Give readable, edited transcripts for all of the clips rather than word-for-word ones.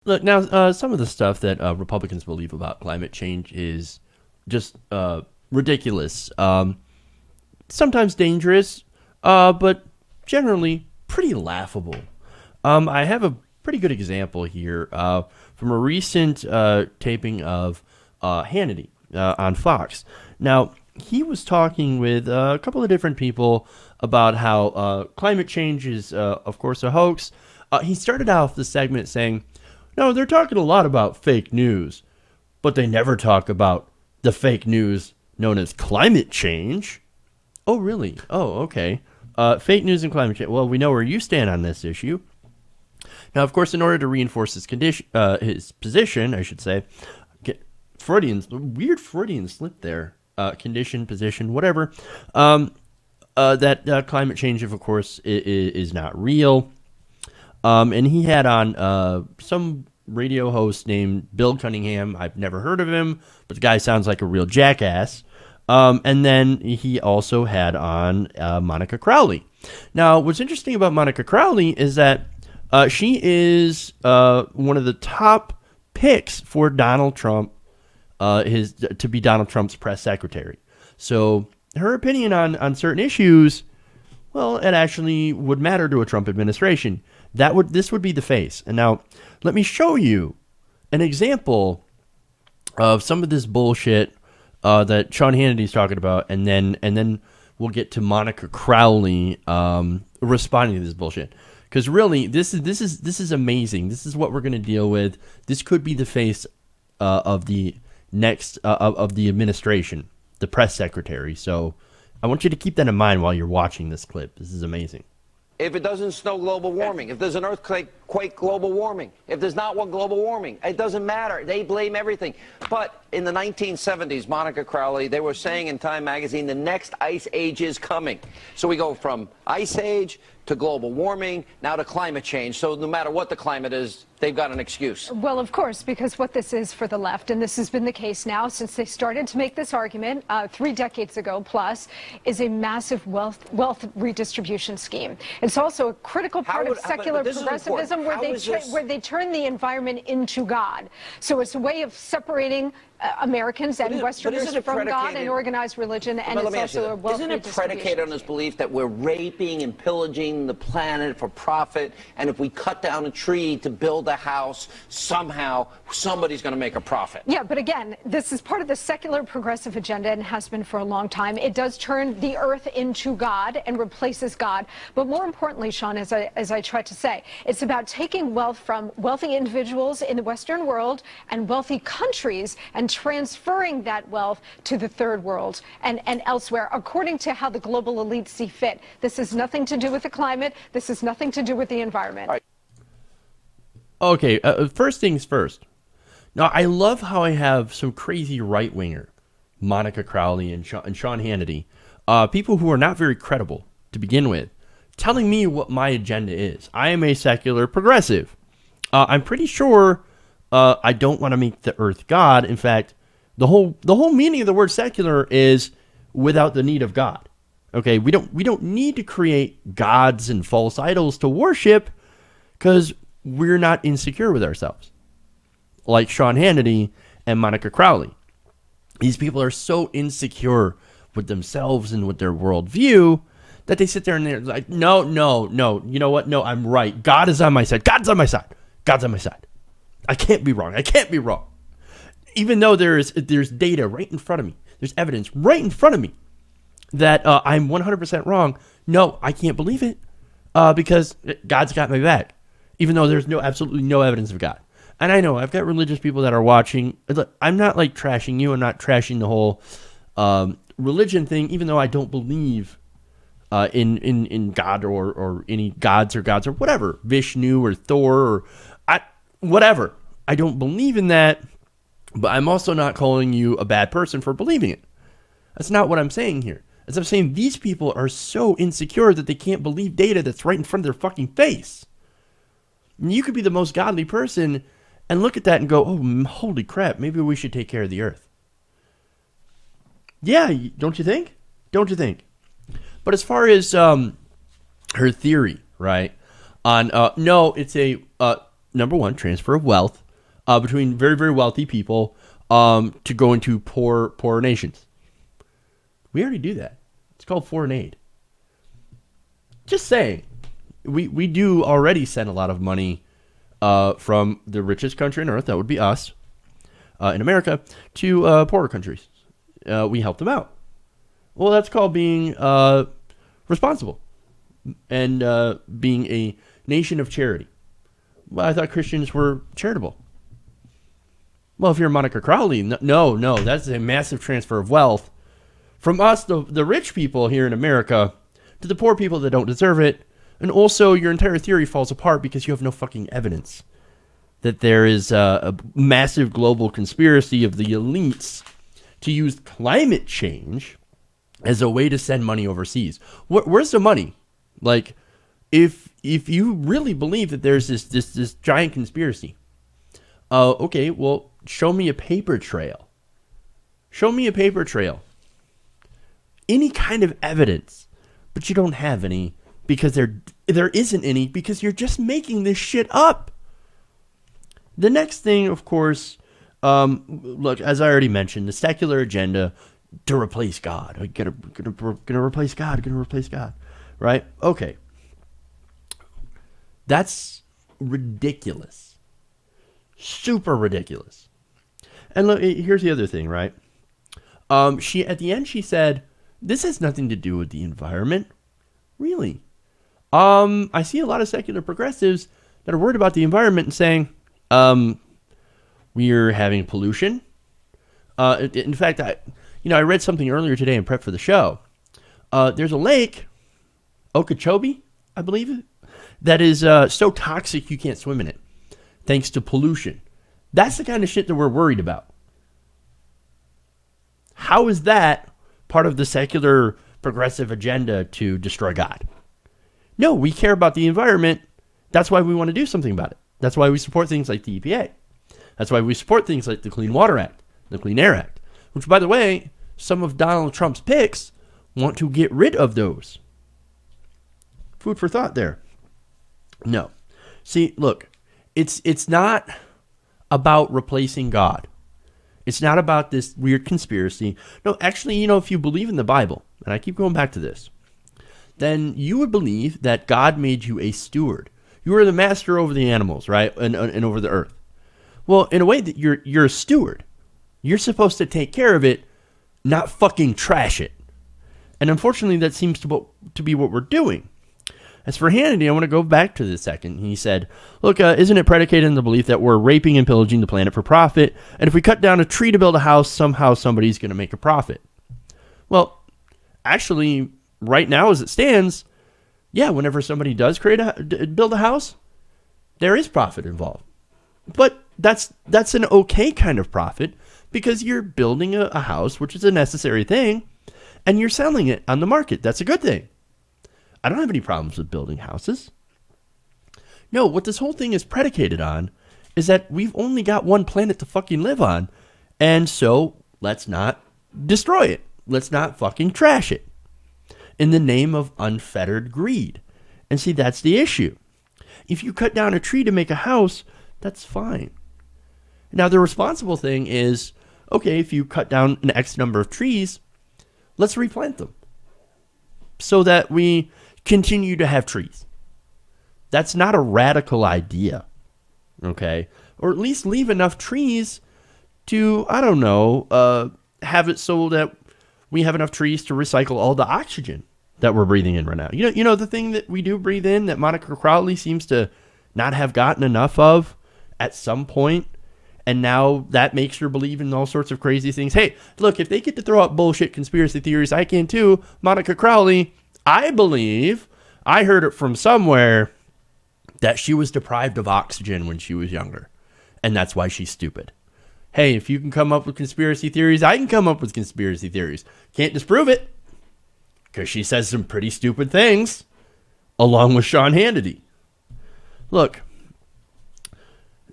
Look, now, some of the stuff that Republicans believe about climate change is just ridiculous. Sometimes dangerous, but generally pretty laughable. I have a pretty good example here from a recent taping of Hannity on Fox. Now, he was talking with a couple of different people about how climate change is, of course, a hoax. He started off the segment saying, no, they're talking a lot about fake news, but they never talk about the fake news known as climate change. Oh, really? Oh, okay. Fake news and climate change. Well, we know where you stand on this issue. Now, of course, in order to reinforce his position, I should say, weird Freudian slip there. Condition, position, whatever. That climate change, of course, is not real. And he had on some radio host named Bill Cunningham. I've never heard of him, but the guy sounds like a real jackass. And then he also had on Monica Crowley. Now, what's interesting about Monica Crowley is that she is one of the top picks for Donald Trump, to be Donald Trump's press secretary. So her opinion on certain issues, well, it actually would matter to a Trump administration. This would be the face. And now, let me show you an example of some of this bullshit that Sean Hannity's talking about, and then we'll get to Monica Crowley responding to this bullshit. Because really, this is amazing. This is what we're going to deal with. This could be the face of the next of the administration, the press secretary. So I want you to keep that in mind while you're watching this clip. This is amazing. If it doesn't snow, global warming. If there's an earthquake, global warming. If there's not one, global warming. It doesn't matter. They blame everything. But in the 1970s, Monica Crowley, they were saying in Time magazine, the next ice age is coming. So we go from ice age to global warming, now to climate change. So no matter what the climate is, they've got an excuse. Well, of course, because what this is for the left, and this has been the case now since they started to make this argument 3 decades ago plus, is a massive wealth redistribution scheme. It's also a critical part of secular progressivism where they turn the environment into God. So it's a way of separating Americans and Westerners from God and organized religion, and it's also a wealth redistribution. Isn't it predicated on this belief that we're raping and pillaging the planet for profit, and if we cut down a tree to build a house, somehow somebody's going to make a profit? Yeah, but again, this is part of the secular progressive agenda and has been for a long time. It does turn the earth into God and replaces God. But more importantly, Sean, as I tried to say, it's about taking wealth from wealthy individuals in the Western world and wealthy countries and transferring that wealth to the third world and elsewhere, according to how the global elites see fit. This has nothing to do with the climate. This has nothing to do with the environment. Okay, first things first. Now, I love how I have some crazy right-winger, Monica Crowley and Sean Hannity, people who are not very credible to begin with, telling me what my agenda is. I am a secular progressive. I'm pretty sure I don't want to make the earth God. In fact, the whole meaning of the word secular is without the need of God. Okay, we don't need to create gods and false idols to worship because we're not insecure with ourselves. Like Sean Hannity and Monica Crowley. These people are so insecure with themselves and with their worldview that they sit there and they're like, no, you know what? No, I'm right. God is on my side. God's on my side. God's on my side. I can't be wrong. I can't be wrong. Even though there's data right in front of me. There's evidence right in front of me that I'm 100% wrong. No, I can't believe it because God's got my back. Even though there's absolutely no evidence of God. And I know I've got religious people that are watching. I'm not like trashing you. I'm not trashing the whole religion thing, even though I don't believe in God or any gods or whatever, Vishnu or Thor or whatever. I don't believe in that, but I'm also not calling you a bad person for believing it. That's not what I'm saying here. As I'm saying, these people are so insecure that they can't believe data that's right in front of their fucking face. And you could be the most godly person and look at that and go, oh, holy crap, maybe we should take care of the earth. Yeah, don't you think? Don't you think? But as far as her theory, right, on, no, it's a number one, transfer of wealth between very, very wealthy people to go into poor nations. We already do that. It's called foreign aid. Just saying. We do already send a lot of money from the richest country on earth, that would be us, in America, to poorer countries. We help them out. Well, that's called being responsible and being a nation of charity. Well, I thought Christians were charitable. Well, if you're Monica Crowley, no, that's a massive transfer of wealth from us, the rich people here in America, to the poor people that don't deserve it. And also, your entire theory falls apart because you have no fucking evidence that there is a massive global conspiracy of the elites to use climate change as a way to send money overseas. Where's the money? Like, if you really believe that there's this giant conspiracy, okay, well, show me a paper trail. Show me a paper trail. Any kind of evidence, but you don't have any because there isn't any because you're just making this shit up. The next thing, of course, look, as I already mentioned, the secular agenda to replace God. Gonna replace God, right? Okay. That's ridiculous. Super ridiculous. And look, here's the other thing, right? She at the end she said, "This has nothing to do with the environment." Really? I see a lot of secular progressives that are worried about the environment and saying, we're having pollution. In fact, I read something earlier today in prep for the show. There's a lake, Okeechobee, I believe, that is so toxic you can't swim in it, thanks to pollution. That's the kind of shit that we're worried about. How is that part of the secular progressive agenda to destroy God? No, we care about the environment. That's why we want to do something about it. That's why we support things like the EPA. That's why we support things like the Clean Water Act, the Clean Air Act, which, by the way, some of Donald Trump's picks want to get rid of those. Food for thought there. No. See, look, it's not about replacing God. It's not about this weird conspiracy. No, actually, if you believe in the Bible, and I keep going back to this, then you would believe that God made you a steward. You are the master over the animals, right? And over the earth. Well, in a way that you're a steward. You're supposed to take care of it, not fucking trash it. And unfortunately, that seems to be what we're doing. As for Hannity, I want to go back to this second. He said, look, isn't it predicated on the belief that we're raping and pillaging the planet for profit? And if we cut down a tree to build a house, somehow somebody's going to make a profit. Well, actually, right now as it stands, yeah, whenever somebody does build a house, there is profit involved. But that's an okay kind of profit because you're building a house, which is a necessary thing, and you're selling it on the market. That's a good thing. I don't have any problems with building houses. No, what this whole thing is predicated on is that we've only got one planet to fucking live on, and so let's not destroy it. Let's not fucking trash it in the name of unfettered greed. And see, that's the issue. If you cut down a tree to make a house, that's fine. Now, the responsible thing is, okay, if you cut down an X number of trees, let's replant them so that we continue to have trees. That's not a radical idea, okay? Or at least leave enough trees to, I don't know, have it so that we have enough trees to recycle all the oxygen that we're breathing in right now. You know the thing that we do breathe in that Monica Crowley seems to not have gotten enough of at some point, and now that makes her believe in all sorts of crazy things. Hey, look, if they get to throw out bullshit conspiracy theories, I can too. Monica Crowley, I believe, I heard it from somewhere, that she was deprived of oxygen when she was younger, and that's why she's stupid. Hey, if you can come up with conspiracy theories, I can come up with conspiracy theories. Can't disprove it, because she says some pretty stupid things, along with Sean Hannity. Look,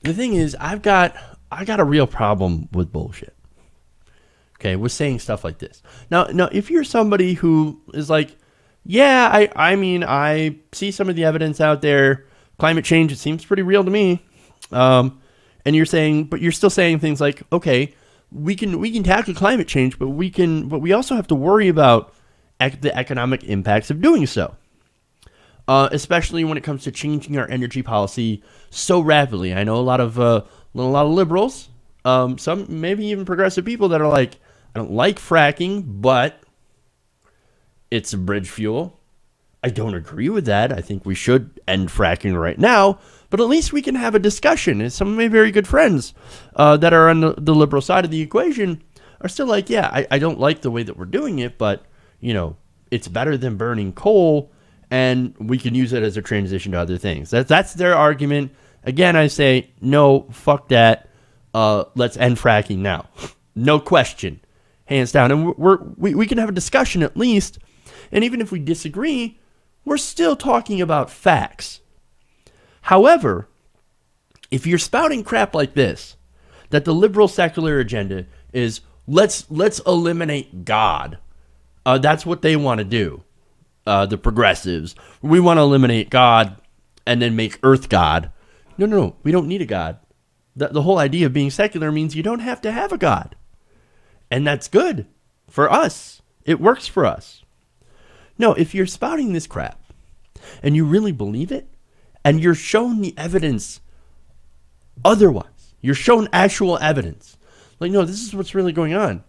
the thing is, I got a real problem with bullshit. Okay, with saying stuff like this. Now, if you're somebody who is like, yeah, I mean, I see some of the evidence out there. Climate change, it seems pretty real to me. And you're saying, but you're still saying things like, okay, we can tackle climate change, but we also have to worry about the economic impacts of doing so. Especially when it comes to changing our energy policy so rapidly. I know a lot of liberals, some maybe even progressive people that are like, I don't like fracking, but it's a bridge fuel. I don't agree with that. I think we should end fracking right now, but at least we can have a discussion. And some of my very good friends that are on the liberal side of the equation are still like, yeah, I don't like the way that we're doing it, but, it's better than burning coal, and we can use it as a transition to other things. That's their argument. Again, I say, no, fuck that. Let's end fracking now. No question. Hands down. And we can have a discussion at least. And even if we disagree, we're still talking about facts. However, if you're spouting crap like this, that the liberal secular agenda is let's eliminate God. That's what they want to do. The progressives. We want to eliminate God and then make Earth God. No. We don't need a God. The whole idea of being secular means you don't have to have a God. And that's good for us. It works for us. No, if you're spouting this crap and you really believe it and you're shown the evidence otherwise, you're shown actual evidence, like, no, this is what's really going on,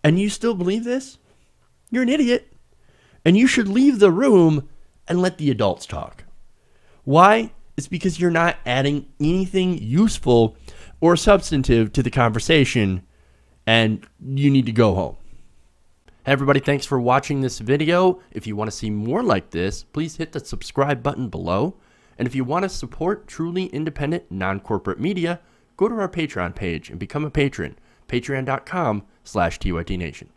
and you still believe this, you're an idiot. And you should leave the room and let the adults talk. Why? It's because you're not adding anything useful or substantive to the conversation, and you need to go home. Hey everybody, thanks for watching this video. If you want to see more like this, please hit the subscribe button below. And if you want to support truly independent, non-corporate media, go to our Patreon page and become a patron. Patreon.com/TYTNation.